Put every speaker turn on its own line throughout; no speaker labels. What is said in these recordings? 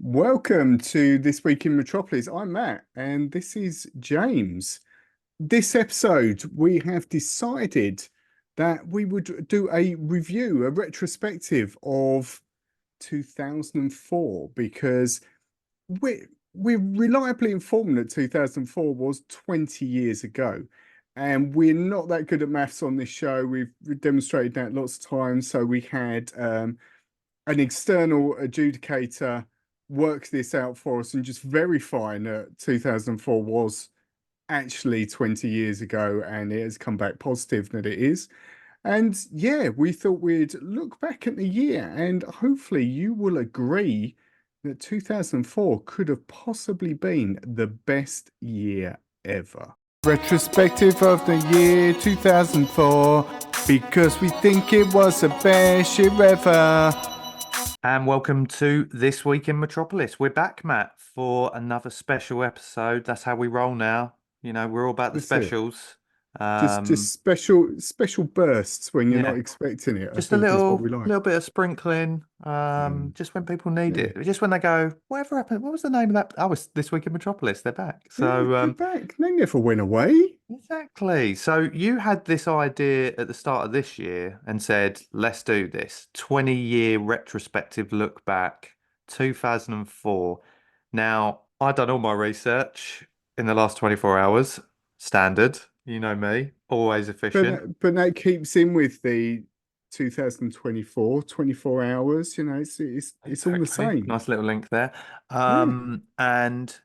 Welcome to This Week in Metropolis. I'm Matt, and this is James. This episode, we have decided that we would do a review, a retrospective of 2004, because we're reliably informed that 2004 was 20 years ago. And we're not that good at maths on this show. We've demonstrated that lots of times. So we had an external adjudicator work this out for us and just verifying that 2004 was actually 20 years ago, and it has come back positive that it is. And yeah, we thought we'd look back at the year, and hopefully you will agree that 2004 could have possibly been the best year ever. Retrospective of the year 2004, because we think it was the best year ever.
And welcome to This Week in Metropolis. We're back, Matt, for another special episode. That's how we roll now. You know, we're all about the
That's it.
specials.
Just special bursts when you're not
Yeah,
expecting it, I
just a
think is what we
little
like.
bit of sprinkling. Just when people need
Yeah.
it. Just when they go, whatever happened? What was the name of that? Oh, it's This Week in Metropolis. They're back.
Yeah,
So,
they're back. They never went away.
exactly. So you had this idea at the start of this year and said, let's do this 20-year retrospective look back, 2004. Now, I've done all my research in the last 24 hours. Standard. You know me, always efficient.
But that keeps in with the 2024, 24 hours, it's all the
Exactly.
same.
Nice little link there.
Yeah.
And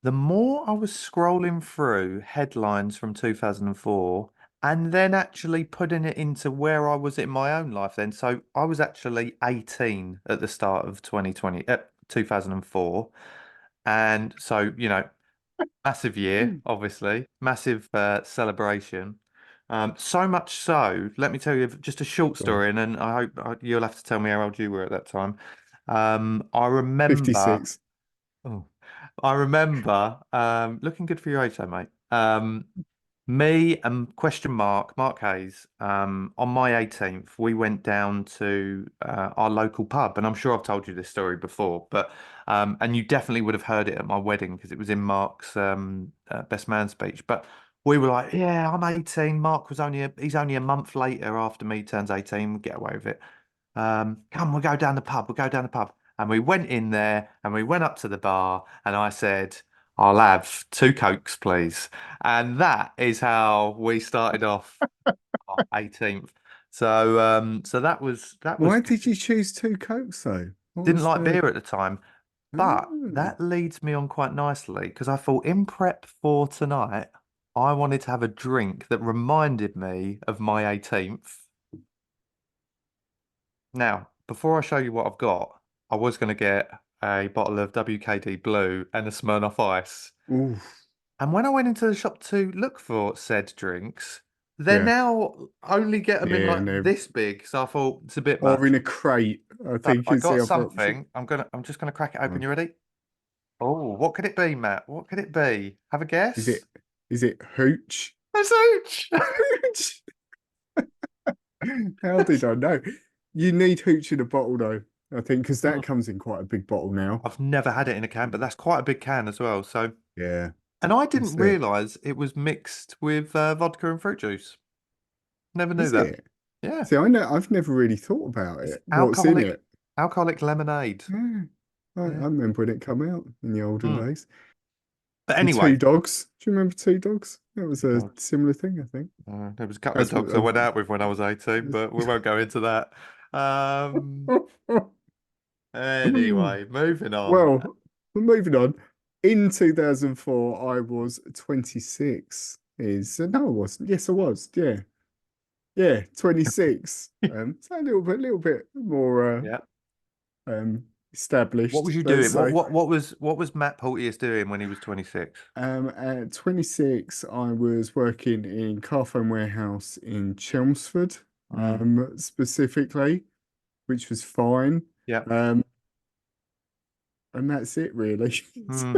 the more I was scrolling through headlines from 2004 and then actually putting it into where I was in my own life then. So I was actually 18 at the start of 2004. And so, massive year, obviously, massive celebration. So much so, let me tell you just a short
Go on.
story, and then I hope you'll have to tell me how old you were at that time. I remember,
56.
oh, I remember, looking good for your age, though, mate. Me and Mark Hayes, on my 18th, we went down to our local pub, and I'm sure I've told you this story before, but and you definitely would have heard it at my wedding because it was in Mark's best man speech. But we were like, "Yeah, I'm 18." Mark was he's only a month later after me turns 18. We'll get away with it. Come, we'll go down the pub. We'll go down the pub. And we went in there and we went up to the bar and I said, I'll have two Cokes, please. And that is how we started off our 18th. So that was
Why did you choose two Cokes though? What
didn't
was
like
the
beer at the time. But
oh,
that leads me on quite nicely because I thought in prep for tonight, I wanted to have a drink that reminded me of my 18th. Now, before I show you what I've got, I was going to get a bottle of WKD Blue and a Smirnoff Ice.
ooh,
And when I went into the shop to look for said drinks, they
yeah.
now only get them in
Yeah,
like
no.
this big. So I thought it's a bit
Or
much.
in a crate, I
So
think
I
is the
got
other option.
something. I'm just gonna crack it open.
Oh,
You ready? Oh, what could it be, Matt? What could it be? Have a
is
guess.
it is it hooch?
It's hooch.
Hooch. How did I know? You need hooch in a bottle though, I think, because that comes in quite a big bottle now.
I've never had it in a can, but that's quite a big can as well. So,
Yeah,
and I
that's
didn't
it.
realize it was mixed with vodka and fruit juice. Never knew
Is
that.
it?
Yeah,
See, I know I've never really thought about
it's
it. What's in it?
alcoholic lemonade.
Yeah. I
Yeah.
remember when it came out in the olden
Mm.
days.
But
And
anyway,
Two Dogs. Do you remember Two Dogs? That was
two
a
dogs.
similar thing, I think.
There was a couple of
That's what
dogs I went out with when I was 18, but we won't go into that. Um, anyway, moving on.
Well, moving on. In 2004, I was 26. No, I wasn't. Yes, I was. Yeah. Yeah, 26. So a little bit more
Yeah. What was
established,
you
let's
doing?
say.
What was Matt Porteous doing when he was 26?
At 26, I was working in car phone warehouse in Chelmsford,
Mm.
specifically, which was fine.
Yeah.
Um, and that's it really.
Mm.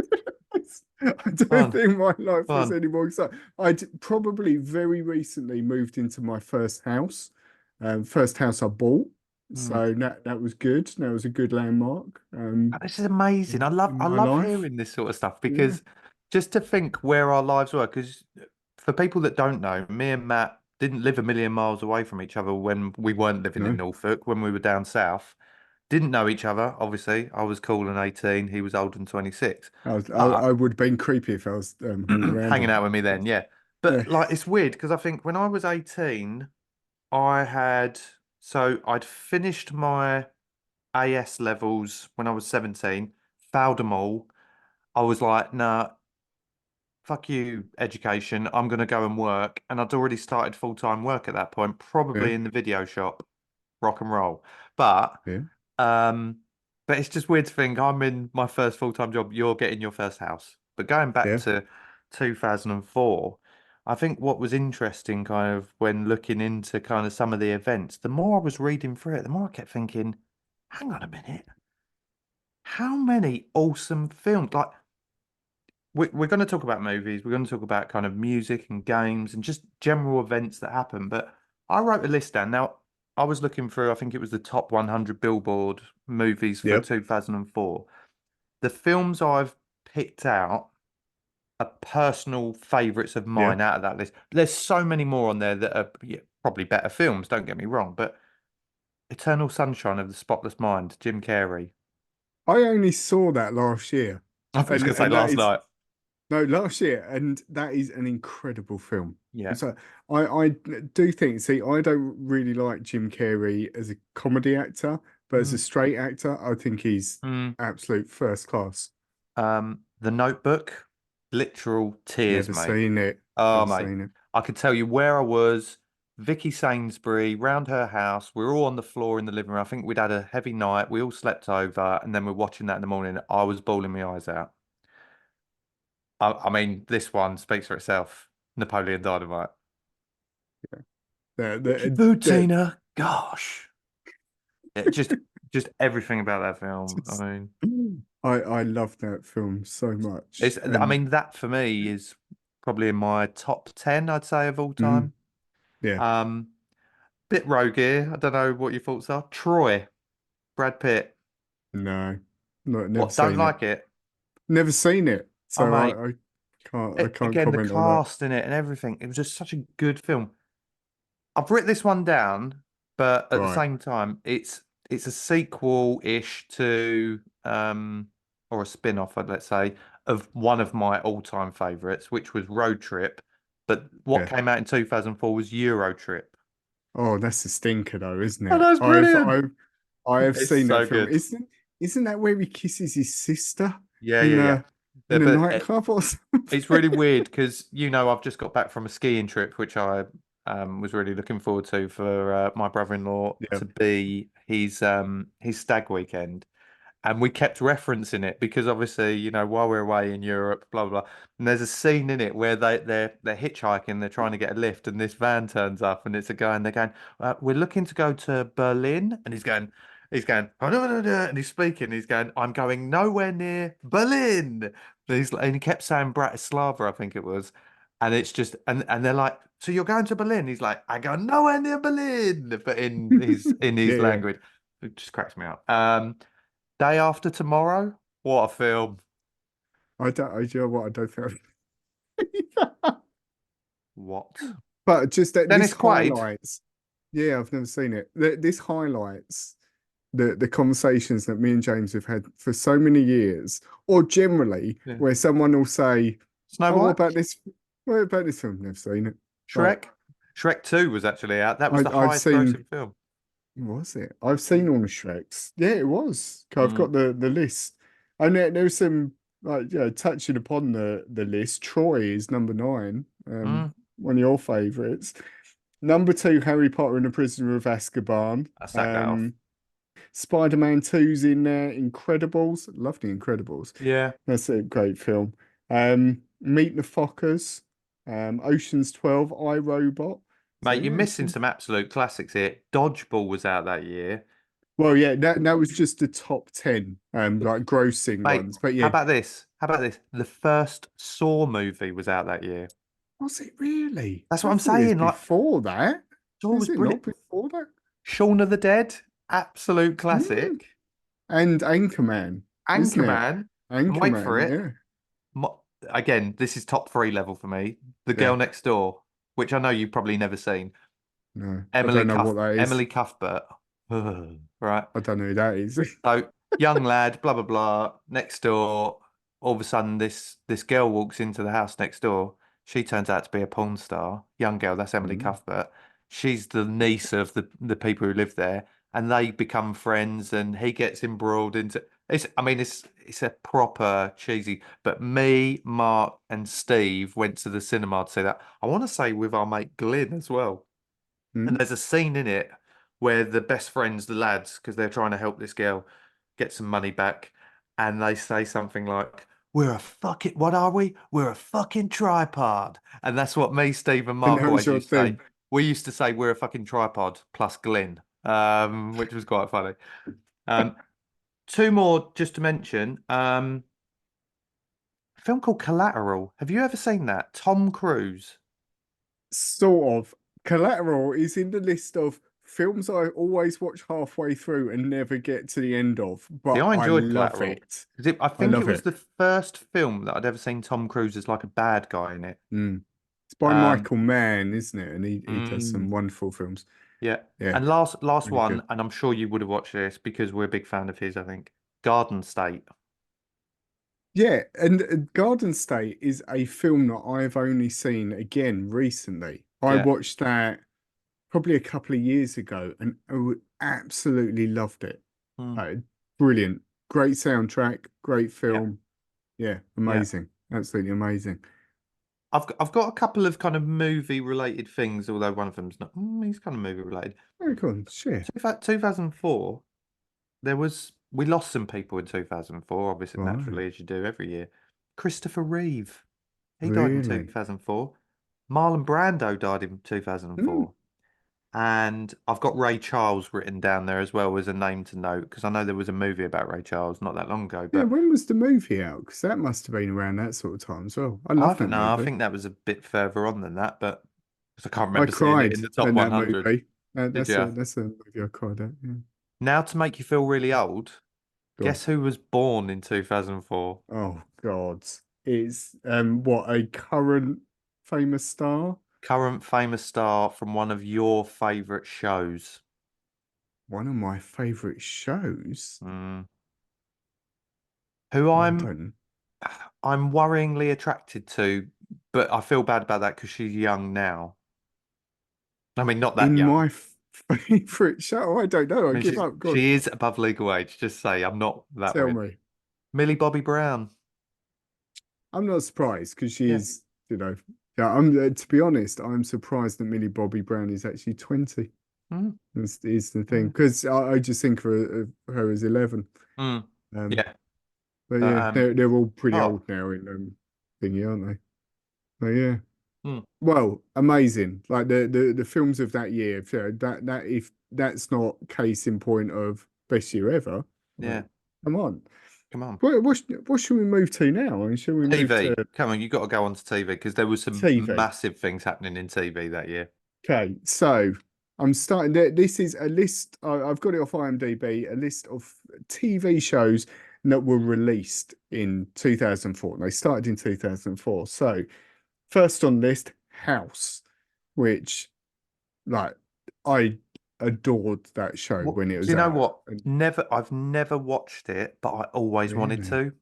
I don't
Fun.
think my life was
Fun.
any more exciting. I'd probably very recently moved into my first house I bought.
Mm.
So that was good. That was a good landmark
This is amazing.
in
I
my
love
life.
hearing this sort of stuff
Yeah.
because just to think where our lives were, because for people that don't know, me and Matt didn't live a million miles away from each other when we weren't living in
No,
Norfolk, when we were down south. Didn't know each other, obviously. I was cool and 18, he was old and 26.
I would have been creepy if I was hanging around
Hanging
him.
out with me then, yeah.
Yeah.
But like it's weird because I think when I was 18, I had I'd finished my AS levels when I was 17, failed them all. I was like, nah, fuck you, education. I'm gonna go and work. And I'd already started full-time work at that point,
Yeah.
probably in the video shop, rock and roll. But
Yeah.
um, but it's just weird to think I'm in my first full-time job, you're getting your first house. But going back
Yeah.
to 2004, I think what was interesting kind of when looking into kind of some of the events, the more I was reading through it, the more I kept thinking, hang on a minute, how many awesome films? Like we're going to talk about movies, we're going to talk about kind of music and games and just general events that happen. But I wrote a list down. Now, I was looking through, I think it was the top 100 Billboard movies for
Yep.
2004. The films I've picked out are personal favorites of
Yeah.
mine out of that list. There's so many more on there that are yeah, probably better films, don't get me wrong, but Eternal Sunshine of the Spotless Mind, Jim Carrey.
I only saw that last year.
I was going to say
And that
last
is
night.
no last year, and that is an incredible film.
Yeah.
So I do think, see, I don't really like Jim Carrey as a comedy actor, but as a
Mm.
straight actor, I think he's
Mm.
absolute first class.
The Notebook, literal tears,
Never
mate.
seen it.
Oh,
Never
mate.
seen it.
I could tell you where I was. Vicky Sainsbury, round her house. We were all on the floor in the living room. I think we'd had a heavy night. We all slept over, and then we're watching that in the morning. I was bawling my eyes out. I mean, this one speaks for itself. Napoleon Dynamite. Vicky
The,
Butina, gosh. Yeah, just everything about that film. I
just,
mean,
I love that film so much.
I
And
mean, that for me is probably in my top 10, I'd say, of all
mm,
time.
yeah,
Um, Bit rogue here. I don't know what your thoughts are. Troy, Brad Pitt.
no, not never
What? Don't
seen it.
like it?
Never seen it.
Oh,
So
mate.
I can't
Again, the
comment on that.
cast in it and everything. It was just such a good film. I've written this one down, but at the
Right.
same time, it's a sequel-ish to or a spin-off, let's say, of one of my all-time favorites, which was Road Trip. But what
Yeah.
came out in 2004 was Euro Trip.
Oh, that's a stinker though, isn't
Oh,
it?
that's brilliant.
I have
It's
seen that
so
film.
good.
Isn't that where he kisses his sister
Yeah,
in
yeah, yeah.
a
Yeah, but
nightclub or
it's really
something?
weird because I've just got back from a skiing trip, which I was really looking forward to for my brother-in-law
Yeah.
to be his stag weekend. And we kept referencing it because obviously, while we're away in Europe, blah blah blah. And there's a scene in it where they're hitchhiking, they're trying to get a lift, and this van turns up, and it's a guy, and they're going, "We're looking to go to Berlin," and he's going, "Oh no no no," and he's speaking, he's going, "I'm going nowhere near Berlin." And he kept saying Bratislava, I think it was, and it's just, and they're like, "So you're going to Berlin?" He's like, "I go nowhere near Berlin," but in his
Yeah, yeah.
language. It just cracks me up. Day After Tomorrow. What a film.
You know what? I don't think I've...
What?
But just that this
Dennis Quaid.
highlights. Yeah, I've never seen it. This highlights the conversations that me and James have had for so many years, or generally,
Yeah.
where someone will say,
Snow
"Oh, what
White.
about this? What about this film? Never seen it." Like
Shrek. Shrek 2 was actually out. That was the
I've
highest
seen,
grossing film.
was it? I've seen all the Shreks. Yeah, it was. I've
Mm.
got the list. And there's some like touching upon the list. Troy is number 9.
Mm.
One of your favorites. Number 2, Harry Potter and the Prisoner of Azkaban.
I sacked that off.
Spider-Man 2's in there. Incredibles. Love the Incredibles.
Yeah.
That's a great film. Meet the Fockers. Ocean's 12, I, Robot. So
Mate, you're
yeah,
missing some absolute classics here. Dodgeball was out that year.
well, yeah, that was just the top 10 like grossing
Mate,
ones. But
how
yeah,
about this? How about this? The first Saw movie was out that year.
was it really?
That's what
I
I'm
thought it was
saying. Like,
before that.
Saw
Is
was
it not
brilliant.
before that?
Shaun of the Dead. absolute
Mm.
classic.
And Anchorman, isn't it?
Anchorman, and wait for
Anchorman,
it.
yeah.
Mo- Again, this is top three level for me. The
Yeah.
Girl Next Door, which I know you've probably never seen.
No, I don't know what that is.
Emily Cuthbert. Right.
I don't know who that is.
So young lad, blah blah blah, next door. All of a sudden, this girl walks into the house next door. She turns out to be a porn star. Young girl, that's Emily
Mm.
Cuthbert. She's the niece of the people who live there, and they become friends. And he gets embroiled into it's. I mean, it's a proper cheesy. But me, Mark, and Steve went to the cinema to see that. I want to say with our mate Glyn as well. And
Mm.
there's a scene in it where the best friends, the lads, because they're trying to help this girl get some money back, and they say something like, "We're a fucking, what are we? We're a fucking tripod." And that's what me, Steve, and
And
Mark
that was
always
your
used to say.
thing.
We used to say we're a fucking tripod plus Glenn, which was quite funny. Um, two more just to mention. A film called Collateral. Have you ever seen that? Tom Cruise.
Sort of. Collateral is in the list of films I always watch halfway through and never get to the end of,
See,
but
I
I
enjoyed
love
Collateral
it.
because I
I
think it
love
was
it.
the first film that I'd ever seen Tom Cruise as like a bad guy in it.
Mm. It's by
Um,
Michael Mann, isn't it? And he does some
mm,
wonderful films.
yeah.
Yeah,
And last
really
one,
good.
and I'm sure you would have watched this because we're a big fan of his, I think. Garden State.
Yeah, and Garden State is a film that I've only seen again recently. I
Yeah.
watched that probably a couple of years ago and absolutely loved it.
Mm,
Uh, Brilliant. Great soundtrack, great
yeah.
film. Yeah,
Yeah.
amazing. Absolutely amazing.
I've got a couple of kind of movie related things, although one of them's not. He's kind of movie related.
Oh, go on, share.
2004, we lost some people in 2004, obviously,
Right.
naturally, as you do every year. Christopher Reeve. He died in
Really?
2004. Marlon Brando died in
Hmm.
2004. And I've got Ray Charles written down there as well as a name to note because I know there was a movie about Ray Charles not that long ago.
Yeah,
But
when was the movie out? Because that must have been around that sort of time as well. I
I
love
don't
that
know. I
movie.
think that was a bit further on than that. But 'cause I can't
I
remember seeing it
cried
in the top
in that
100.
movie.
Did you?
That's a movie I cried at. Yeah.
Now to make you feel really old,
Go on.
guess who was born in 2004?
Oh God. It's what a current famous star.
Current famous star from one of your favorite shows.
One of my favorite shows.
Mm. Who
Oh, I don't
I'm worryingly attracted to, but I feel bad about that because she's young now. I mean, not that
in
young.
my favorite show. I don't know.
I
I
mean,
give up. God,
she is above legal age. Just say I'm not that
tell
weird.
me.
Millie Bobby Brown.
I'm not surprised because she
Yeah.
is, yeah, I'm to be honest, I'm surprised that Millie Bobby Brown is actually 20.
Mm,
Is the thing
mm,
because I just think of her as 11.
mm.
Um,
Yeah.
but
But
yeah, they're all pretty
oh,
old now in thingy, aren't they? But yeah,
mm,
well, amazing. Like the films of that year, that if that's not case in point of best year ever, like,
yeah.
come on.
Come on.
What should we move to now? I mean, should we move to
TV. Come on, you got to go on to TV because there was some
TV?
massive things happening in TV that year.
Okay, so I'm starting. This is a list. I've got it off IMDb. A list of TV shows that were released in 2004. They started in 2004. So first on the list, House, which like I adored that show
What,
when it
do
was
you know
out.
what?
And
I've never watched it, but I always wanted
really,
to.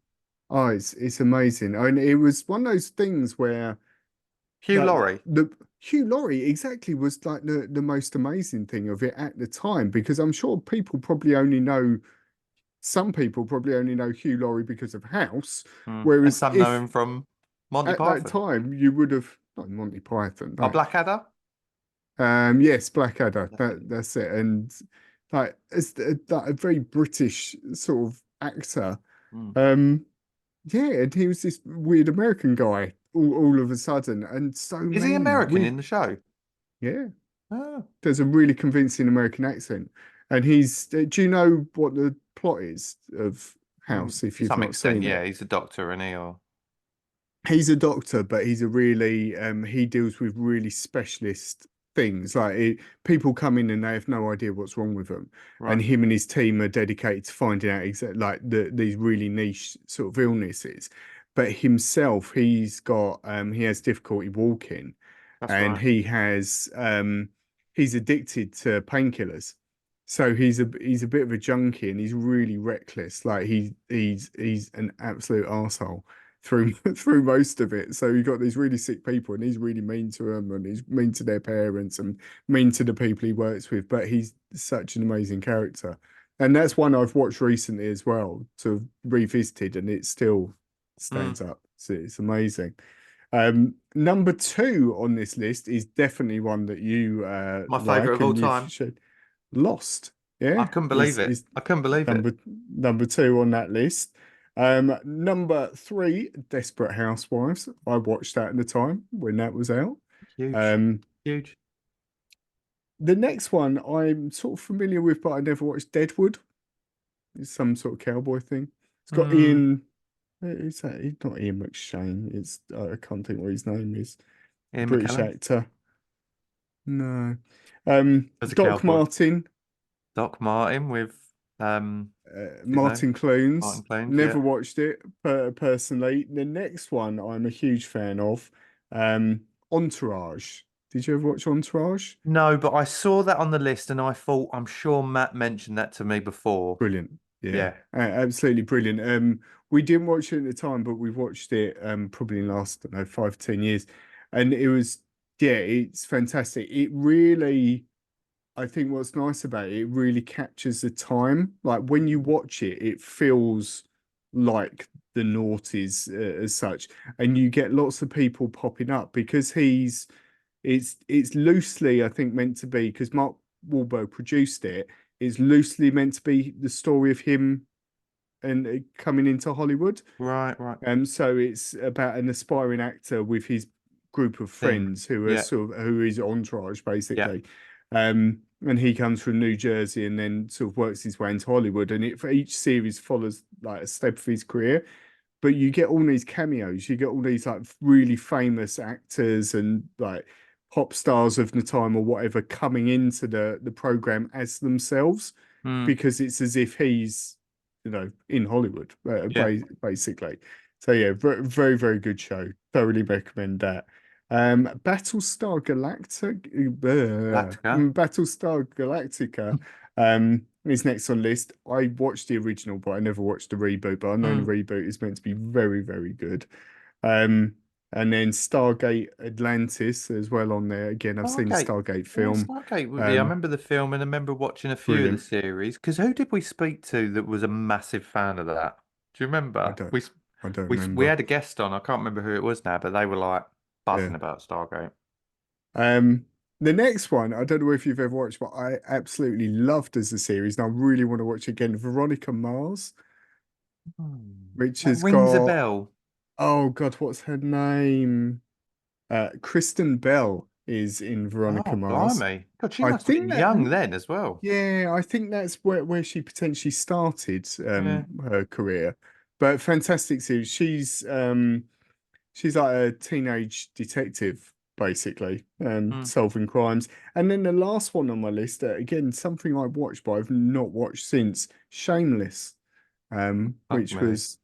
oh, it's amazing. And it was one of those things where
Hugh
like
Laurie.
the Hugh Laurie exactly was like the most amazing thing of it at the time because I'm sure people probably only know some people probably only know Hugh Laurie because of House,
Mm. And
whereas
some know
if
him from Monty
at that
Python.
time you would have not Monty Python,
Oh,
no,
Blackadder?
yes, Blackadder,
Blackadder.
that's it, and like it's like a very British sort of actor,
Mm.
um, yeah, and he was this weird American guy all of a sudden, and so
Is he
mean
American
with
in the show?
yeah.
Oh.
There's a really convincing American accent. And do you know what the plot is of
Mm.
House if
To
you've
some
not
extent,
seen
yeah,
it?
he's a doctor, isn't he? Or
He's a doctor, but he's a really, he deals with really specialist things. People come in and they have no idea what's wrong with them,
Right.
and him and his team are dedicated to finding out these really niche sort of illnesses. But himself, he has difficulty walking,
That's
and
right.
he's addicted to painkillers. So he's a bit of a junkie, and he's really reckless. He's an absolute asshole through through most of it. So you've got these really sick people, and he's really mean to them, and he's mean to their parents, and mean to the people he works with. But he's such an amazing character, and that's one I've watched recently as well, sort of revisited, and it still
Mm.
stands up. So it's amazing. Number two on this list is definitely one that you
My favorite
like,
of all
and you've
time.
showed. Lost,
I
yeah,
couldn't believe it.
is
I couldn't believe it.
number number two on that list. Number three, Desperate Housewives. I watched that at the time when that was out.
Huge.
Um,
Huge.
the next one I'm sort of familiar with, but I never watched. Deadwood. It's some sort of cowboy thing. It's got
Mm.
Ian. Is that? It's not Ian McShane. It's I can't think what his name is.
Ian
British
McKellen
actor. No.
as a
Doc
cowboy.
Martin.
Doc Martin with his name?
Martin
Martin
Clunes.
Clunes, yeah.
Never watched it personally. The next one I'm a huge fan of, Entourage. Did you ever watch Entourage?
No, but I saw that on the list and I thought I'm sure Matt mentioned that to me before.
Brilliant. Yeah,
Yeah.
absolutely brilliant. We didn't watch it at the time, but we've watched it probably in the last, I don't know, 5 to 10 years. And it was, yeah, it's fantastic. It really, I think what's nice about it, it really captures the time. Like when you watch it, it feels like the noughties as such, and you get lots of people popping up because it's loosely, I think, meant to be because Mark Wahlberg produced it. It's loosely meant to be the story of him and coming into Hollywood.
Right, right.
So it's about an aspiring actor with his group of
Thing.
friends who are
Yeah.
sort of who is entourage
Yeah.
basically. And he comes from New Jersey and then sort of works his way into Hollywood. And it for each series follows like a step of his career. But you get all these cameos, you get all these like really famous actors and like pop stars of the time or whatever coming into the program as themselves
Mm.
because it's as if he's in Hollywood,
Yeah.
basically. So yeah, very, very good show. Thoroughly recommend that. Battlestar
Galactica.
Battlestar Galactica is next on list. I watched the original, but I never watched the reboot. But I know the
Mm.
reboot is meant to be very, very good. Um, and then Stargate Atlantis as well on there. Again, I've seen the
Stargate.
Stargate
Yeah,
film.
Stargate. Yeah, I
Um,
remember the film and I remember watching a few of the
brilliant.
series. Because who did we speak to that was a massive fan of that? Do you
I
remember?
don't,
We
I don't
we
remember.
had a guest on. I can't remember who it was now, but they were like
Yeah.
buzzing about Stargate.
Um, the next one, I don't know if you've ever watched, but I absolutely loved as a series, and I really want to watch again. Veronica Mars, which
That
has
rings a
got
bell.
oh God, what's her name? Kristen Bell is in Veronica
Oh,
Mars.
blimey. God, she
I
must have
think
been
that
young then as well.
yeah, I think that's where she potentially started
Yeah.
her career. But fantastic series. She's like a teenage detective, basically,
Mm,
solving crimes. And then the last one on my list, again, something I've watched but I've not watched since, Shameless,
fuck
which
me.
was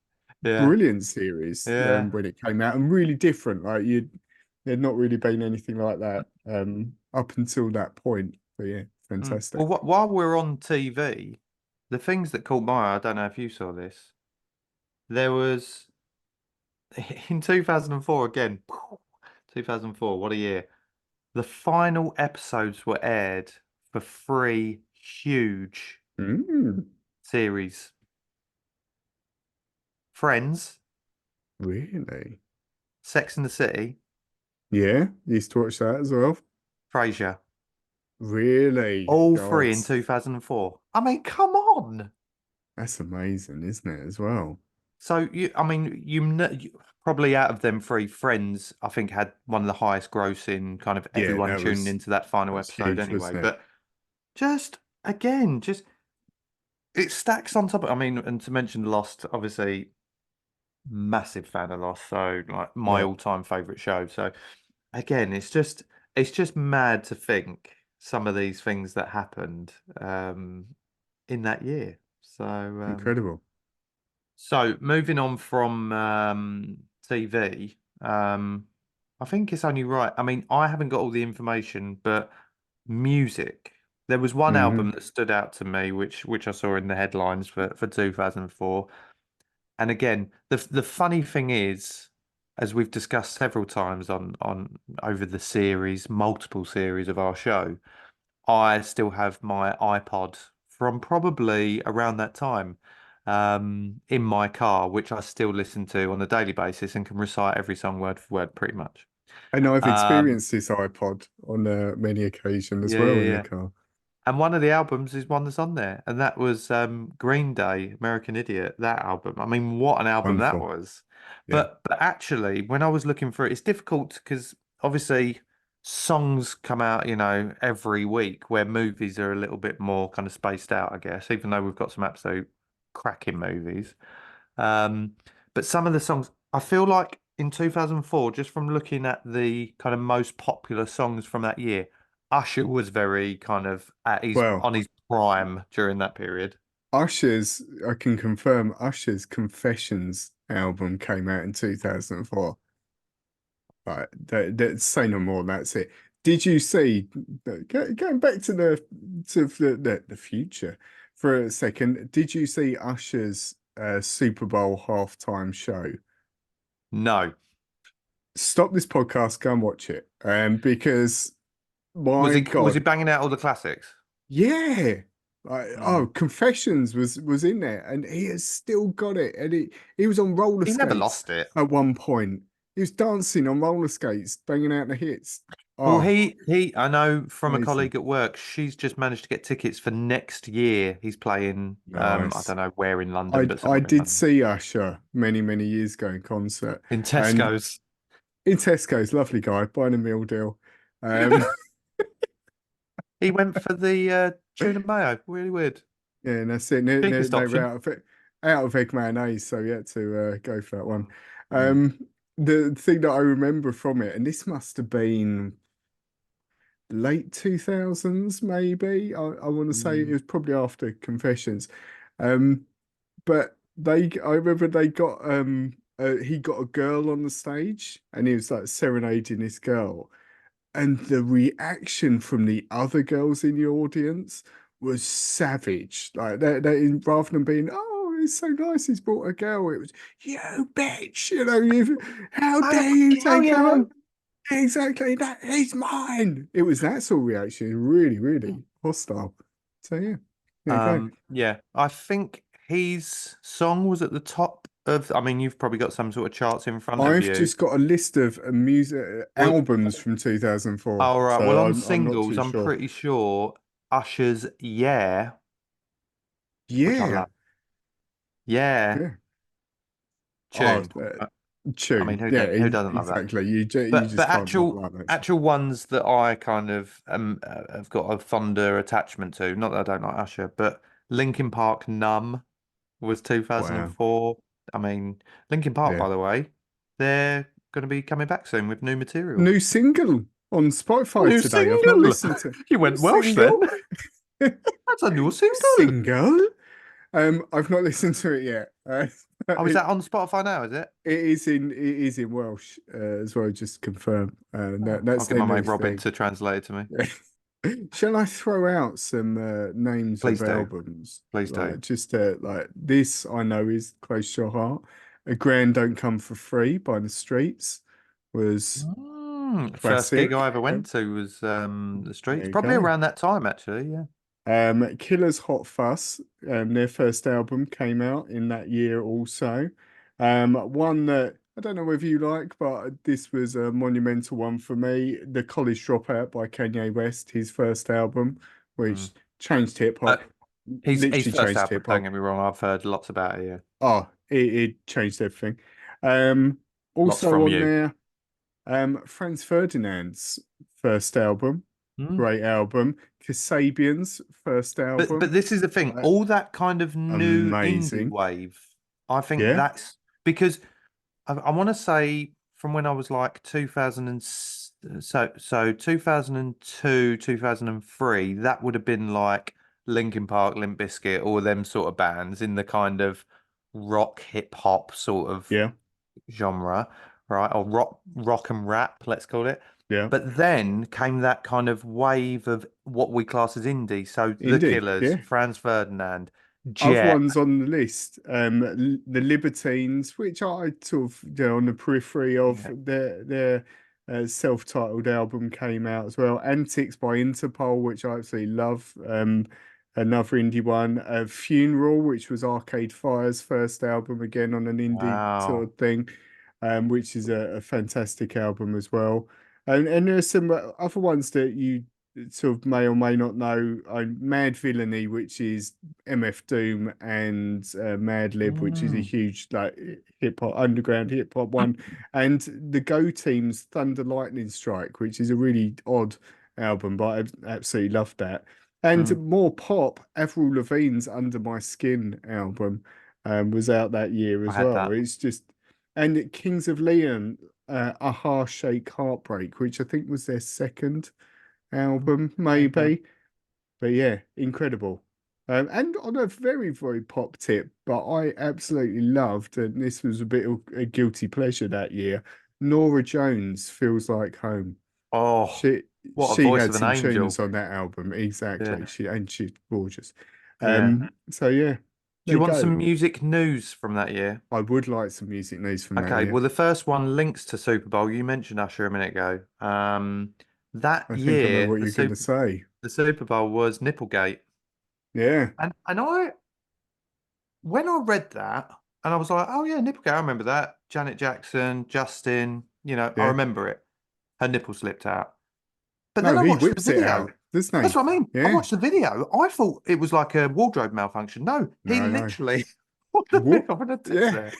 Yeah.
brilliant series
Yeah.
when it came out and really different. Like there'd not really been anything like that up until that point. But yeah,
Mm. Well,
fantastic.
while we're on TV, the things that caught my eye, I don't know if you saw this. There was in 2004 again, 2004, what a year. The final episodes were aired for three huge
Mm,
series. Friends,
really?
Sex and the City,
Yeah, used to watch that as well.
Frasier.
Really?
All three
God.
in 2004. I mean, come on.
That's amazing, isn't it, as well?
So I mean, probably out of them three, Friends, I think had one of the highest grossing, kind of
Yeah,
everyone tuning into that final
that was
episode
huge,
anyway.
wasn't it?
But just again, just it stacks on top of, I mean, and to mention Lost, obviously massive fan of Lost, so like my
Yeah.
all-time favorite show. So again, it's just it's just mad to think some of these things that happened in that year.
Incredible.
So moving on from TV, I think it's only right. I mean, I haven't got all the information, but music. There was one
Hmm.
album that stood out to me, which I saw in the headlines for 2004. And again, the funny thing is, as we've discussed several times on over the series, multiple series of our show, I still have my iPod from probably around that time in my car, which I still listen to on a daily basis and can recite every song word for word pretty much.
And I've
Um,
experienced this iPod on many occasions as
yeah,
well
yeah,
in the
yeah.
car.
And one of the albums is one that's on there, and that was Green Day, American Idiot, that album. I mean, what an album that
Wonderful.
was.
Yeah.
But actually, when I was looking for it, it's difficult because obviously songs come out, every week where movies are a little bit more kind of spaced out, I guess, even though we've got some absolute cracking movies. Um, but some of the songs, I feel like in 2004, just from looking at the kind of most popular songs from that year, Usher was very kind of at his
Well,
on his prime during that period.
Usher's, I can confirm Usher's Confessions album came out in 2004. Right, say no more. That's it. Did you see, going back to the future for a second, did you see Usher's Super Bowl halftime show?
No.
Stop this podcast, go and watch it. Because
Was
my
he
God,
banging out all the classics?
yeah. Like,
Hmm.
oh, Confessions was in there, and he has still got it. And he was on roller
He never
skates
lost it.
at one point. He was dancing on roller skates, banging out the hits.
Well,
Oh,
he I know from a
amazing.
colleague at work, she's just managed to get tickets for next year. He's playing I
Nice.
don't know where in London, but
I
somewhere in
did
London.
see Usher many years ago in concert,
In
and
Tesco's.
in Tesco's, lovely guy, buying a meal deal. Um,
He went for the tuna mayo. Really weird.
yeah, and that's it.
Cheapest
They were
option.
out of egg mayonnaise, so you had to go for that one.
Mm.
Um, the thing that I remember from it, and this must have been late 2000s, maybe. I want to say it
Mm.
was probably after Confessions. Um, but I remember they got he got a girl on the stage and he was like serenading this girl, and the reaction from the other girls in the audience was savage. Like rather than being, oh, it's so nice he's brought a girl, it was, you bitch, how
I will
dare you
kill
take her home?
you.
Exactly, that is mine. It was that sort of reaction, really hostile. So yeah, there you go.
Yeah, I think his song was at the top of. I mean, you've probably got some sort of charts in front of
I've
you.
just got a list of music
Well,
albums from 2004,
all right. Well,
so
on
I'm not
singles,
too
I'm
sure.
pretty sure Usher's "Yeah," which I
Yeah,
love. Yeah,
yeah. Oh,
tune. I mean,
tune. Yeah,
who doesn't love that?
exactly. You
But
just can't not
actual
like that stuff.
actual ones that I kind of have got a fonder attachment to. Not that I don't like Usher, but Linkin Park "Numb" was
Wow.
2004. I mean, Linkin Park,
Yeah.
by the way, they're going to be coming back soon with new material.
New single on Spotify
New
today. I've not
single.
listened to
You
new
went Welsh then.
single.
That's a new
New
single.
single. I've not listened to it yet.
Oh, is that on Spotify now, is it?
It is in Welsh as well. Just to confirm.
Oh, I'll
That's
get
their
my
new
mate Robin
thing.
to translate it to me.
Shall I throw out some names of
Please do.
albums?
Please do.
Like just like this, I know is close to your heart. A Grand Don't Come for Free by the Streets was
First gig I
classic.
ever
Yeah,
went to was the
there
streets,
you
probably
go.
around that time actually. Yeah.
Killer's Hot Fuss, their first album came out in that year also. One that I don't know whether you like, but this was a monumental one for me. The College Dropout by Kanye West, his first album,
Mm.
which changed hip
Uh,
hop,
his
literally
first
changed
album,
hip
don't
hop.
get me wrong, I've heard lots about it. Yeah.
Oh, it changed everything. Um,
Lots
Also
from
on
you.
there, Franz Ferdinand's first album,
Mm.
great album. Kasabian's first
But
album,
this is the thing,
uh,
all that kind of new indie
amazing.
wave, I think
Yeah.
that's because I want to say from when I was like 2006 So 2002, 2003, that would have been like Linkin Park, Limp Bizkit, all them sort of bands in the kind of rock hip hop sort of
Yeah,
genre, right? Or rock and rap, let's call it.
yeah.
But then came that kind of wave of what we class as indie. So The
Indie,
Killers,
yeah.
Franz Ferdinand,
Other
Jet.
ones on the list, the Libertines, which I sort of on the periphery of
Yeah.
their self-titled album came out as well. Antics by Interpol, which I absolutely love. Another indie one, Funeral, which was Arcade Fire's first album, again on an indie sort
Wow.
of thing, which is a fantastic album as well. And there's some other ones that you sort of may or may not know. Mad Villainy, which is MF Doom, and Mad Lib, which is a
Mm.
huge like hip hop underground hip hop one, and the Go Team's Thunder Lightning Strike, which is a really odd album, but I absolutely love that. And
Mm.
more pop, Avril Lavigne's Under My Skin album was out that year
I
as
had
well.
that.
It's just, and Kings of Leon, Aha Shake Heartbreak, which I think was their second album,
There you go.
maybe. But yeah, incredible. And on a very, very pop tip, but I absolutely loved, and this was a bit of a guilty pleasure that year. Nora Jones Feels Like Home.
Oh,
She
what a
she
voice
had
of an
some tunes
angel.
on that album, exactly.
Yeah.
She's gorgeous.
Yeah.
So yeah,
Do
there
you
you
want
go.
some music news from that year?
I would like some music news from that
Okay,
year.
well, the first one links to Super Bowl. You mentioned Usher a minute ago. That
I think I know
year,
what you're going to say.
the Super Bowl was Nipplegate,
Yeah,
and I when I read that, and I was like, oh yeah, Nipplegate, I remember that. Janet Jackson, Justin, I
yeah.
remember it. Her nipple slipped out, but then
No,
I
he
watched the
whips it
video.
out, doesn't
That's
he?
what I mean. I
Yeah.
watched the video. I thought it was like a wardrobe malfunction. No, he
No, no.
literally what the
What?
nick off an test
Yeah.
there.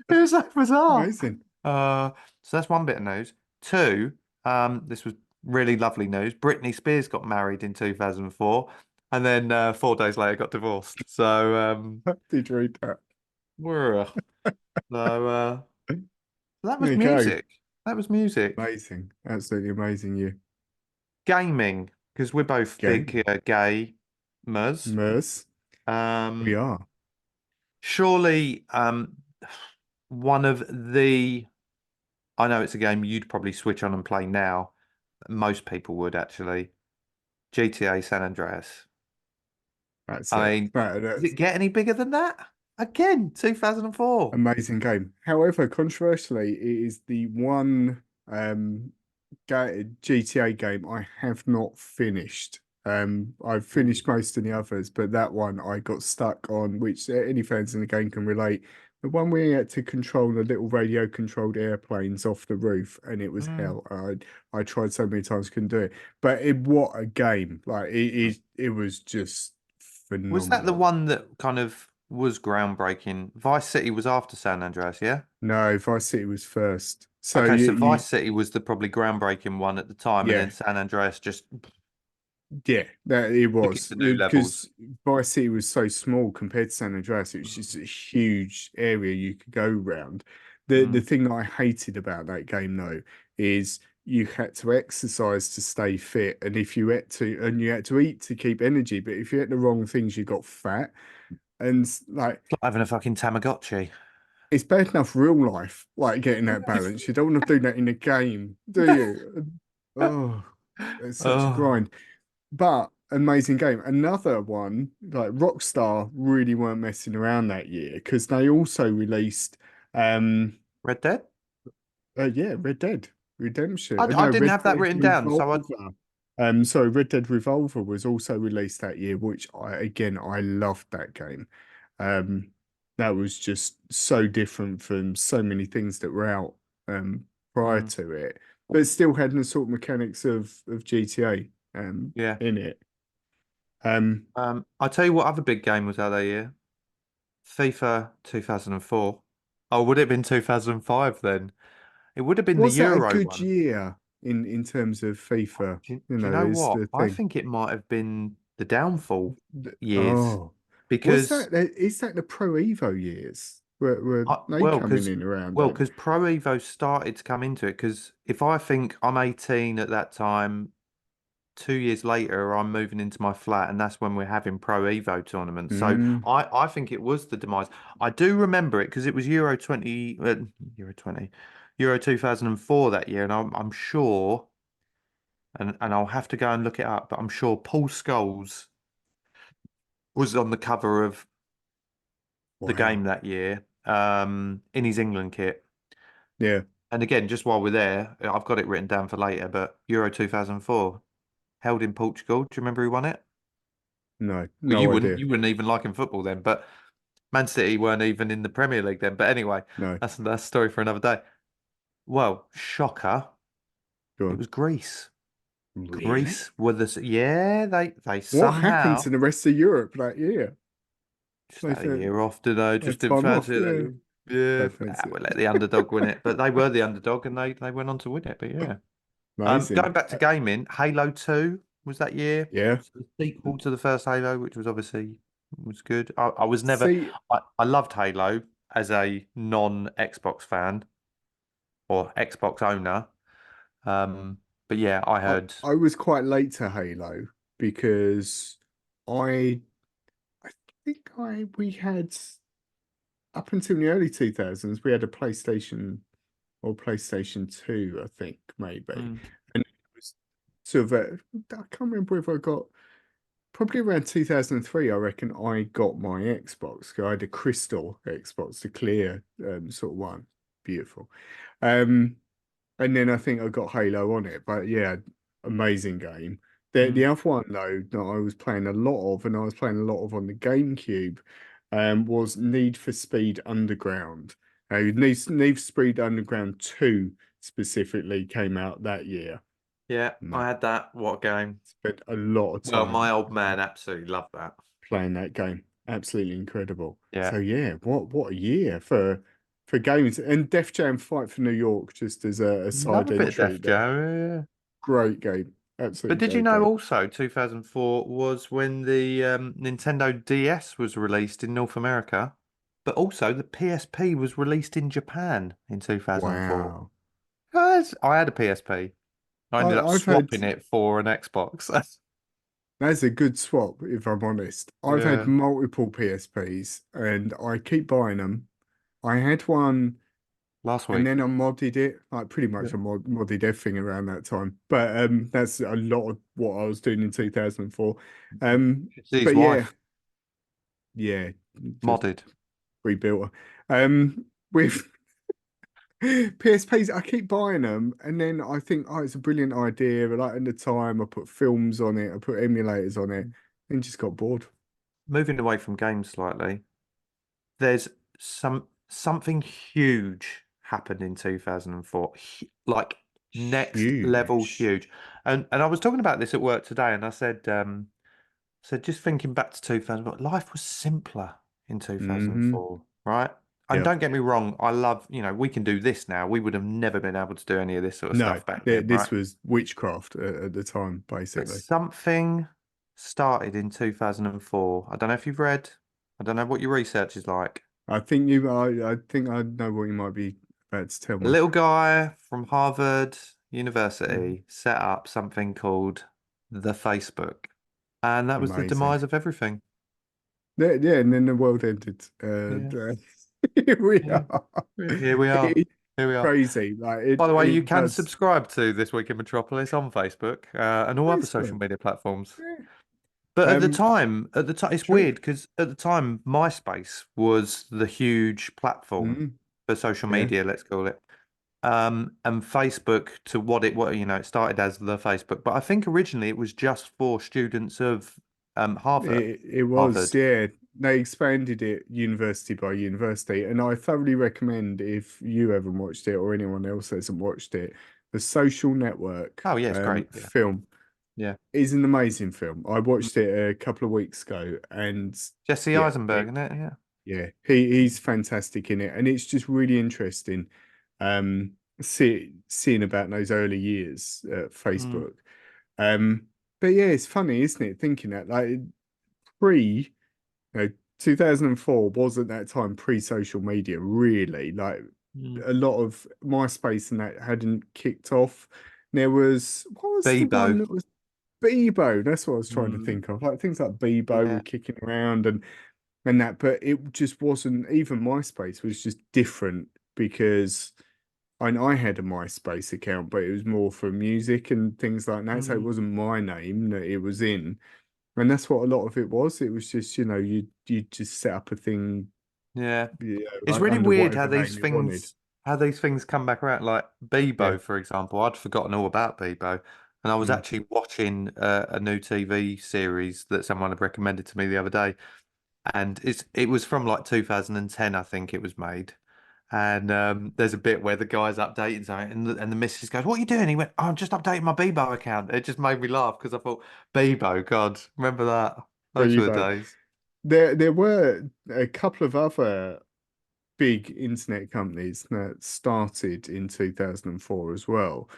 It was so bizarre.
Amazing.
Uh, so that's one bit of news. Two, this was really lovely news. Britney Spears got married in 2004, and then 4 days later got divorced. So
Did you read that?
we're so that
There
was
you go.
music. That was music.
Amazing. Absolutely amazing. You.
Gaming, because we're both big
Game.
gamers.
Mers. We
Um,
are.
surely one of the I know it's a game you'd probably switch on and play now. Most people would actually. GTA San Andreas.
That's
I
it.
mean, does
That's
it get any bigger than that? Again, 2004.
amazing game. However, controversially, it is the one GTA game I have not finished. I've
Ooh.
finished most of the others, but that one I got stuck on, which any fans in the game can relate. The one where you had to control the little radio controlled airplanes off the roof, and it was
Mm.
hell. I tried so many times, couldn't do it. But what a game! Like it was just
Was that the
phenomenal.
one that kind of was groundbreaking? Vice City was after San Andreas, yeah?
No, Vice City was first. So
Okay, so
you
Vice City was the probably groundbreaking one at the time, and then
yeah.
San Andreas just
Yeah, that it
took it
was
to new levels.
because Vice City was so small compared to San Andreas. It was just a huge area you could go around. The
Mm.
thing that I hated about that game though is you had to exercise to stay fit, and if you had to, and you had to eat to keep energy. But if you ate the wrong things, you got fat. And like
It's like having a fucking Tamagotchi.
it's bad enough real life, like getting that balance. You don't want to do that in a game, do you? Oh, it's such a
Oh,
grind. But amazing game. Another one, like Rockstar really weren't messing around that year because they also released um
Red Dead?
yeah, Red Dead Redemption.
I
No,
didn't
Red
have that
Dead
written down, so I
Revolver. Sorry, Red Dead Revolver was also released that year, which I loved that game. Um that was just so different from so many things that were out prior
mm,
to it, but still had the sort of mechanics of GTA
yeah.
in it. Um,
I'll tell you what other big game was out that year. FIFA 2004. Oh, would it have been 2005 then? It would have been the
was that a
Euro
good
one.
year in terms of FIFA?
Do you know
Is
what?
the
I
thing.
think it might have been the downfall years
Oh, was
because
that is that the Pro Evo years? were they
Well,
coming
because
in around then?
Pro Evo started to come into it. Because if I think I'm 18 at that time, 2 years later, I'm moving into my flat, and that's when we're having Pro Evo tournaments. So
Mm,
I think it was the demise. I do remember it because it was Euro 20, Euro 2004 that year, and I'm sure, and I'll have to go and look it up, but I'm sure Paul Scholes was on the cover of the game
wow.
that year, in his England kit.
Yeah.
And again, just while we're there, I've got it written down for later, but Euro 2004, held in Portugal. Do you remember who won it?
No,
Well,
no idea.
you wouldn't even like in football then, but Man City weren't even in the Premier League then. But anyway,
No.
that's a story for another day. Well, shocker,
Go
it
on.
was Greece.
Really?
Greece were yeah, they
What happened
somehow
to the rest of Europe that year?
just
They
had a
said
year off, did they?
a
Just didn't
time off.
fancy it that
Yeah.
year. Yeah,
Don't fancy
we'll
it.
let the underdog win it. But they were the underdog and they went on to win it. But yeah.
Amazing.
Going back to gaming, Halo 2 was that year.
Yeah.
So the sequel to the first Halo, which was obviously was good. I was never
See,
I loved Halo as a non-Xbox fan or Xbox owner. Um, but yeah, I
I,
heard
I was quite late to Halo because I I think I we had up until the early 2000s we had a PlayStation or PlayStation 2, I think maybe.
mm,
And it was sort of I can't remember if I got probably around 2003, I reckon I got my Xbox. 'Cause I had a crystal Xbox, the clear sort of one. Beautiful. Um, and then I think I got Halo on it. But yeah, amazing game. The
mm,
other one though that I was playing a lot of, and I was playing a lot of on the GameCube, was Need for Speed Underground. Need for Speed Underground 2 specifically came out that year.
yeah, I
Mate,
had that. What a game.
spent a lot of
Well, my
time
old man absolutely loved that.
playing that game. Absolutely incredible.
Yeah.
So yeah, what a year for games and Def Jam Fight for New York just as a
Love
side
a bit of
entry
Def
there.
Jam. Yeah.
Great game.
But
Absolutely
did you
great
know
game.
also 2004 was when the Nintendo DS was released in North America, but also the PSP was released in Japan in 2004.
Wow.
Guys, I had a PSP. I ended up
I've had
swapping it for an Xbox.
that's a good swap, if I'm honest. I've had
Yeah,
multiple PSPs and I keep buying them. I had one
last
and
week.
then I modded it. Like pretty
Yeah.
much I modded everything around that time. But that's a lot of what I was doing in 2004.
See his
But yeah,
wife
yeah, just
modded.
rebuilt her. With PSPs, I keep buying them, and then I think, oh, it's a brilliant idea. But like at the time, I put films on it, I put emulators on it, and just got bored.
Moving away from games slightly, there's something huge happened in 2004, like next level
Huge.
huge. And I was talking about this at work today, and I said just thinking back to 2004, life was simpler in
Mm-hmm.
2004, right? And
Yep.
don't get me wrong, I love, we can do this now. We would have never been able to do any of this sort of
No,
stuff back then,
this
right?
was witchcraft at the time,
But
basically.
something started in 2004. I don't know if you've read, I don't know what your research is like.
I think I know what you might be about to tell
A
me.
little guy from Harvard
Mhm.
University set up something called the Facebook, and that was the
Amazing.
demise of everything.
Yeah, yeah, and then the world ended.
Yeah,
Here we
yeah.
are.
Here we are.
It's
Here we are.
crazy. Like
By the way, you
it
can
does.
subscribe to This Week in Metropolis on Facebook and all other social
Facebook.
media platforms.
Yeah.
But
Um,
at the time, it's
true.
weird because at the time, MySpace was the huge platform
Mm,
for social
yeah.
media, let's call it. And Facebook to what it started as the Facebook, but I think originally it was just for students of
It was,
Harvard.
yeah. They expanded it university by university, and I thoroughly recommend if you haven't watched it or anyone else hasn't watched it, The Social Network
Oh yeah, it's great. Yeah,
film
yeah.
is an amazing film. I
Mm.
watched it a couple of weeks ago, and
Jesse
yeah,
Eisenberg, isn't it? Yeah.
yeah, he's fantastic in it, and it's just really interesting, seeing about those early years at
Mm.
Facebook. Um, but yeah, it's funny, isn't it? Thinking that like pre, 2004 was at that time pre-social media, really. Like
Mm.
a lot of MySpace and that hadn't kicked off. There was what was the one
Bebo.
that was Bebo? That's what I was trying to
Mm.
think of. Like things like Bebo were
Yeah.
kicking around and that, but it just wasn't. Even MySpace was just different because I had a MySpace account, but it was more for music and things like that. So it
Mm.
wasn't my name that it was in. And that's what a lot of it was. It was just, you just set up a thing,
Yeah. It's
like
really
under
weird
whatever name you wanted.
how these things come back around. Like
Yeah.
Bebo, for example. I'd forgotten all about Bebo. And I was
Mm.
actually watching a new TV series that someone had recommended to me the other day. And it was from like 2010, I think it was made. And there's a bit where the guy's updating something, and the missus goes, "What are you doing?" He went, "Oh, I'm just updating my Bebo account." It just made me laugh because I thought, Bebo, God, remember that? Those were the
Bebo.
days.
There were a couple of other big internet companies that started in 2004 as well,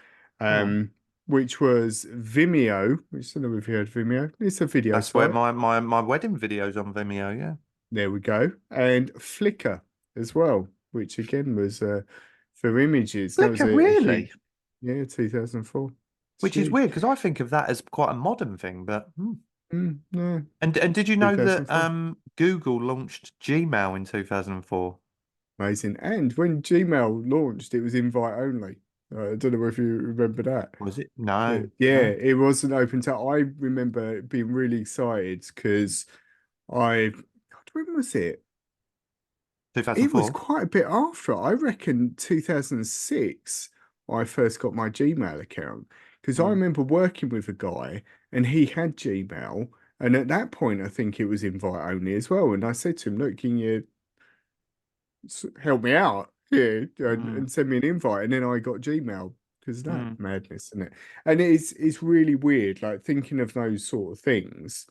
Oh,
um, which was Vimeo, which I don't know if you heard of Vimeo. It's a video
that's where
site.
my wedding video's on Vimeo. Yeah,
There we go. And Flickr as well, which again was for images. That was
Flickr,
a
really?
huge, yeah, 2004. It's
Which is weird
huge.
because I think of that as quite a modern thing. But
No,
and did you know that
2004.
Google launched Gmail in 2004?
Amazing. And when Gmail launched, it was invite only. I don't know if you remember that.
Was it?
But
No,
yeah,
no,
it wasn't open to. I remember being really excited because God, when was it? It was
2004.
quite a bit after. I reckon 2006, I first got my Gmail account because I
Mm,
remember working with a guy and he had Gmail. And at that point, I think it was invite only as well. And I said to him, look, can you help me out here
mm,
and send me an invite? And then I got Gmail because of that
mm,
madness, isn't it? And it's really weird, like thinking of those sort of things.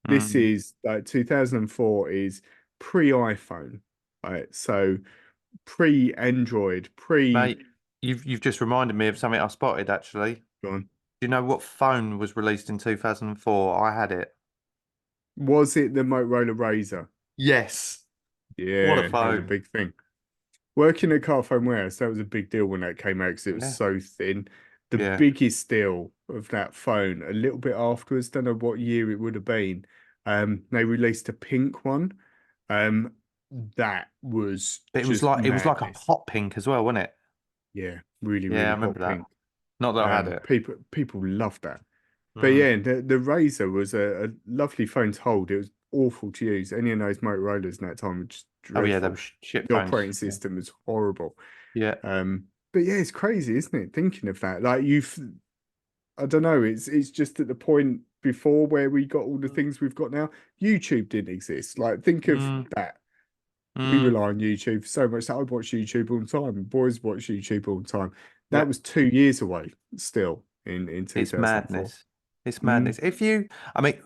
This
mm.
is like 2004 is pre-iPhone, right? So pre-Android, pre
Mate, you've just reminded me of something I spotted actually. Do
gone.
you know what phone was released in 2004? I had it.
Was it the Motorola Razor?
Yes. What a
Yeah, that was a
phone.
big thing. Working at Carphone Warehouse, that was a big deal when that came out because it was
Yeah.
so thin. The
Yeah.
biggest deal of that phone, a little bit afterwards, don't know what year it would have been. They released a pink one. Um, that was just
It was like a
madness.
hot pink as well, wasn't it?
Yeah, really,
Yeah, I
really
remember
hot
that.
pink.
Not that I had it.
People loved that. But
Mm.
yeah, the Razor was a lovely phone to hold. It was awful to use. Any of those Motorola's in that time were just
Oh yeah, they were
dreadful.
shit
The
phones.
operating
Yeah.
system was horrible.
Yeah.
But yeah, it's crazy, isn't it? Thinking of that, like I don't know. It's just at the point before where we got all the
Mm.
things we've got now. YouTube didn't exist. Like think of
Mm.
that. We
Mm.
rely on YouTube so much that I watch YouTube all the time. Boys watch YouTube all the time. That
Yeah.
was 2 years away still in
It's
2004.
madness. It's
Mm,
madness. I mean,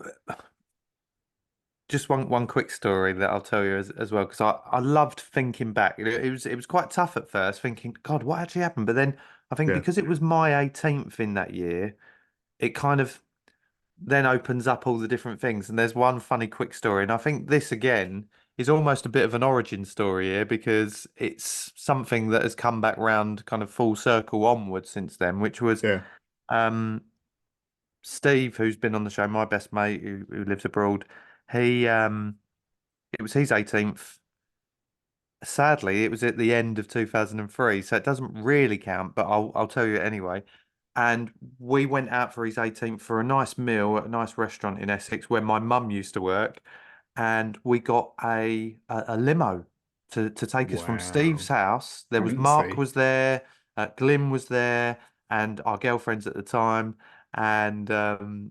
just one quick story that I'll tell you as well because I loved thinking back. It was quite tough at first, thinking, God, what actually happened? But then I think
yeah,
because it was my 18th in that year, it kind of then opens up all the different things. And there's one funny quick story, and I think this again is almost a bit of an origin story here because it's something that has come back round kind of full circle onward since then, which was
yeah.
um Steve, who's been on the show, my best mate who lives abroad. He it was his 18th. Sadly, it was at the end of 2003, so it doesn't really count, but I'll tell you anyway. And we went out for his 18th for a nice meal at a nice restaurant in Essex where my mum used to work, and we got a limo to take us from Steve's
Wow.
house. There was Mark
Fancy.
was there, Glim was there, and our girlfriends at the time. And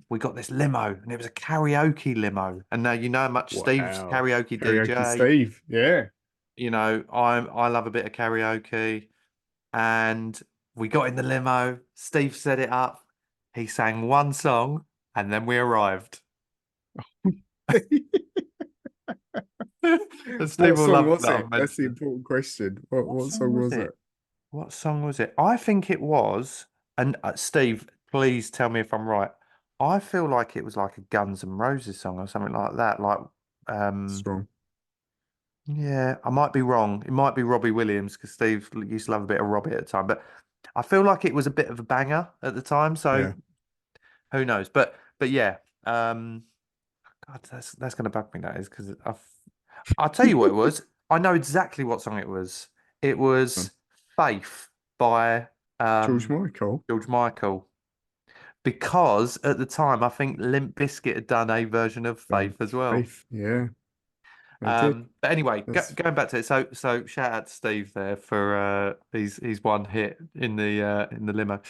we got this limo, and it was a karaoke limo. And now you know how much Steve's
Wow.
karaoke
Karaoke
DJ.
Steve. Yeah.
You know, I love a bit of karaoke, and we got in the limo. Steve set it up. He sang one song, and then we arrived. And Steve
What
will
song
love
was
that
it?
I'm
That's the
mentioning.
important question.
What
What
song
song
was
was it?
it? What song was it? I think it was. And Steve, please tell me if I'm right. I feel like it was like a Guns N' Roses song or something like that. Like, um,
Strong.
Yeah, I might be wrong. It might be Robbie Williams because Steve used to love a bit of Robbie at the time, but I feel like it was a bit of a banger at the time. So
Yeah.
who knows? But yeah, um, God, that's gonna bug me. That is because I'll tell you what it was. I know exactly what song it was. It was Faith by
George
um
Michael.
George Michael. Because at the time, I think Limp Bizkit had done a version of
Done
Faith as well.
Faith. Yeah, they did.
But anyway,
That's
going back to it, so shout out to Steve there for his one hit in the limo.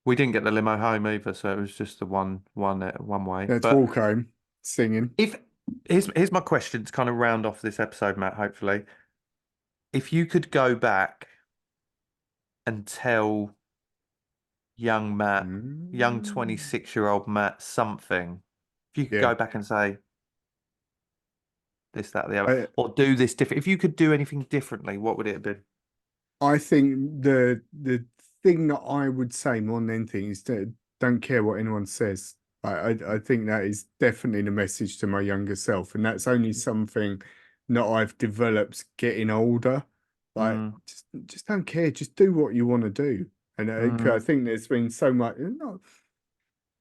We didn't get the limo home either, so it was just the one way.
that's
But
walk home singing.
if here's my question to kind of round off this episode, Matt, hopefully. If you could go back and tell young Matt, young
Mm.
26-year-old Matt something, if you could
Yeah.
go back and say this, that, or the other,
I
or do this different, if you could do anything differently, what would it have been?
I think the thing that I would say more than anything is that don't care what anyone says. I think that is definitely the message to my younger self, and that's only something that I've developed getting older. Like
Mm,
just don't care, just do what you want to do. And 'cause I
mm,
think there's been so much,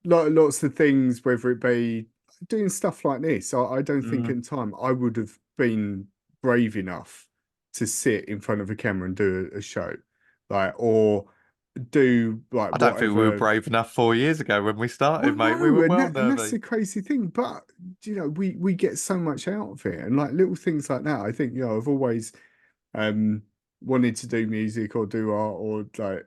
lots of things, whether it be doing stuff like this. I don't think
mm.
in time I would have been brave enough to sit in front of a camera and do a show, like or do like
I don't think we were
whatever.
brave enough 4 years ago when we
Well,
started, mate. We
no,
were
and
well
that's
nervy.
the crazy thing. But we get so much out of it, and like little things like that. I think I've always um wanted to do music or do art or like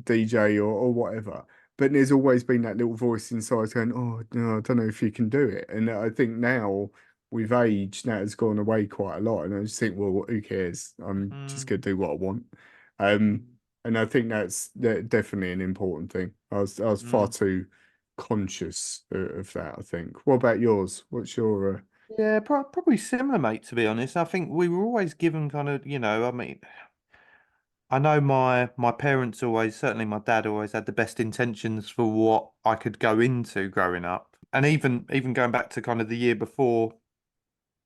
DJ or whatever. But there's always been that little voice inside going, "Oh no, I don't know if you can do it." And I think now with age, that has gone away quite a lot. And I just think, well, who cares? I'm just
Mm,
gonna do what I want. Um,
mm,
and I think that's definitely an important thing. I was far
mm.
too conscious of that, I think. What about yours? What's your
Yeah, probably similar, mate, to be honest. I think we were always given kind of, I mean, I know my parents always, certainly my dad always had the best intentions for what I could go into growing up. And even going back to kind of the year before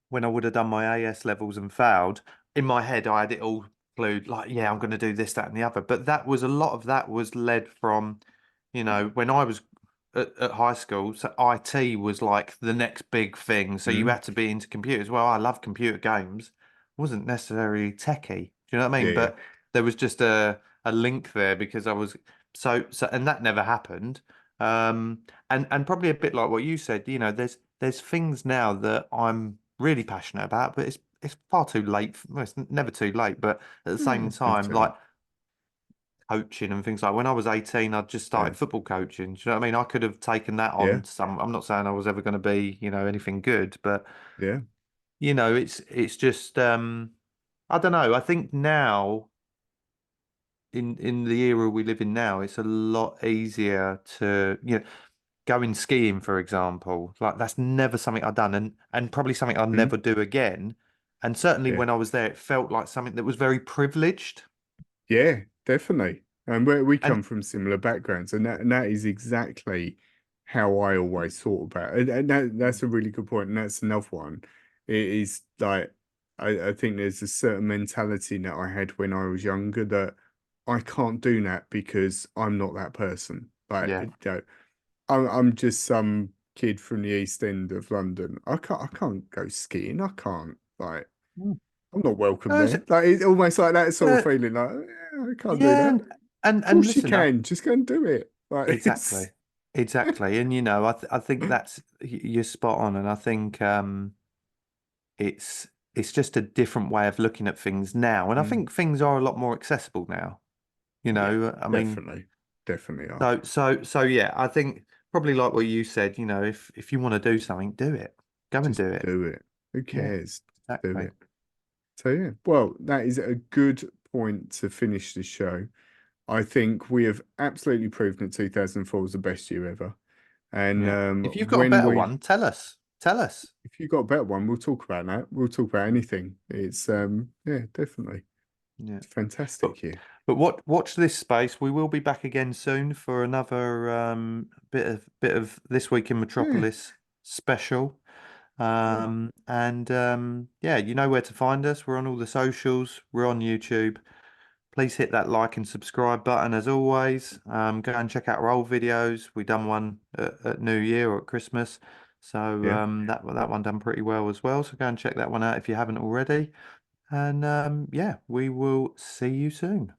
when I would have done my AS levels and failed, in my head I had it all glued, like, yeah, I'm going to do this, that, and the other. But that was a lot of that was led from, when I was at high school, so IT was like the next big thing. So you
mm,
had to be into computers. Well, I love computer games. Wasn't necessarily techie. Do you know what I
yeah,
mean?
yeah.
But there was just a link there because I was and that never happened. And probably a bit like what you said, there's things now that I'm really passionate about, but it's far too late. Well, it's never too late, but at the
Yeah,
same
it's never
time,
too
like
late.
coaching and things like when I was 18, I just
Yeah,
started football coaching. Do you know what I mean? I could have taken that
yeah,
on some. I'm not saying I was ever going to be, anything good, but
yeah.
it's just I don't know. I think now in the era we live in now, it's a lot easier to, going skiing, for example. Like that's never something I've done and probably something I'll
Mm,
never do again. And certainly
yeah.
when I was there, it felt like something that was very privileged.
Yeah, definitely. And we
And
come from similar backgrounds, and that is exactly how I always thought about it. And that's a really good point, and that's another one. It is like I think there's a certain mentality that I had when I was younger that I can't do that because I'm not that person. Like
yeah.
I'm just some kid from the East End of London. I can't go skiing. I can't like.
Mm.
I'm not welcome
Uh,
there. Like it's almost like that sort of
uh,
feeling. Like I can't do
yeah,
that. Of
and
course you
listen,
can. Just go and do it. Like
exactly.
it's
Exactly. And I think that's you're spot on. And I think it's just a different way of looking at things now. And I
Mm.
think things are a lot more accessible now.
Yeah,
I mean,
definitely, definitely are.
so yeah, I think probably like what you said, if you want to do something, do it. Go and
Just
do it.
do it. Who
Yeah,
cares? Do
exactly.
it. So yeah, well, that is a good point to finish the show. I think we have absolutely proven that 2004 was the best year ever. And
Yeah. If you've got a
when
better
we,
one, tell us. Tell us.
if you got a better one, we'll talk about that. We'll talk about anything. It's yeah, definitely.
Yeah.
It's a
But
fantastic year.
watch this space. We will be back again soon for another bit of this week in
Yeah.
Metropolis special. Yeah, you know where to find us. We're on all the socials. We're on YouTube. Please hit that like and subscribe button as always. Go and check out our old videos. We done one at New Year or at Christmas. So
Yeah.
that one done pretty well as well. So go and check that one out if you haven't already. And yeah, we will see you soon.